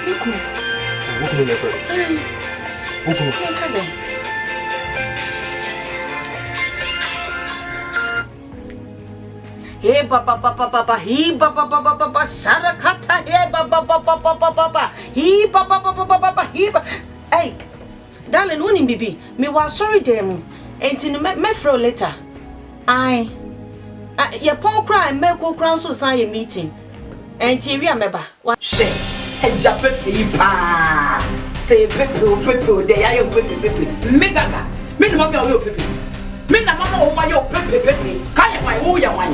Who never? Hey papa he papa sarakata hey papa he papa he hey darling woni bibi me was sorry dem enti me fro later ai ya pon cry me ko kran so san ye meeting enti wi ameba wa she eja pepe pa say pepe de ya yo pepe me gaga me no ma yo pepe me na mama o ma yo pepe ka ya wai wo ya wai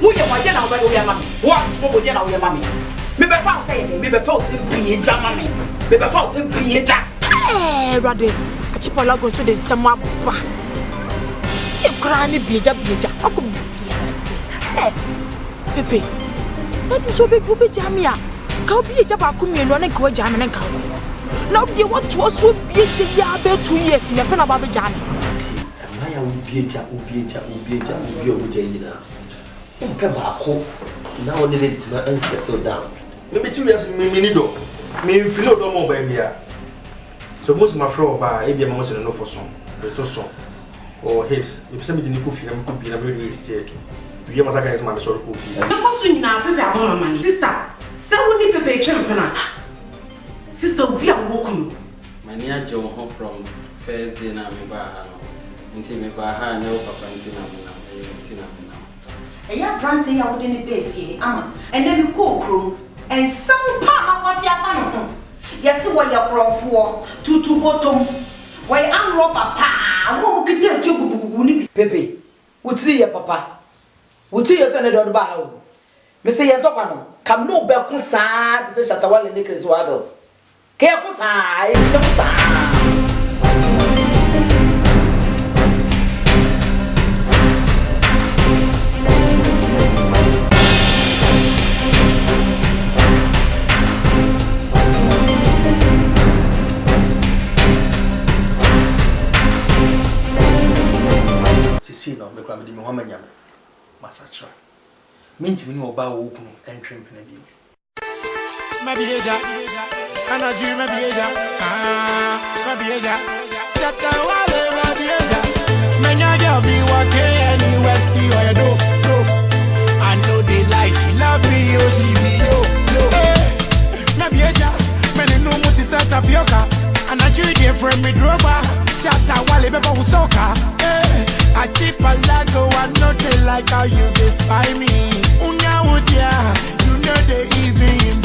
wo ya wai na wo ya mami wa mo je na wo ya mami me be fa say me be fa say bi ja mami me be fa say bi ja eh rade achipola go so de sama ba e kra ni bi ja ako eh pepe na so be bu be jamia ka obi eja ba ko mienu na ka jam na ka na obi what to so bi eja ya be 2 years na fe na ba be jam na ya obi eja obi yina o pe ba ko na o ne tina and settle down me be serious me ni do me feel do mo ba bia so most my friend ba e bia mo se no for son to son or hips if some de ni ko fi na ko bi na me really take we must guys man so ko fi na ko so nyina pepe abon mama ni sister se woni pepe champion sister bi a wo kun mani aje wo ho from first day na me ba ha no nti me ba ha na wo papa nti na me na eya brand ya wo de ne be fie ama ene mi ko okro en sam pa ma kwati afa no ho yesi wo ya krofo tutu bottom wo ya anro papa wo kete tu bububu ni bi pepe wutiri ya papa wutiri ya sene do ba ha o me se ye tokwa no kam no be ko saa te se shatawale ne kresi wado ke ko saa e ti ko saa no me kwa me ho manyame masachra minti ni oba wo kunu entwempena bi mabieja anaju mabieja mabieja shata wale mabieja menyaja be working any west or do I know they lie she love me oh she be yo mabieja mene no muti sata pioka anaju dey friend me droba shata wale beba usoka I keep a lago, I know they like how you despise me. Unya would ya, you know they even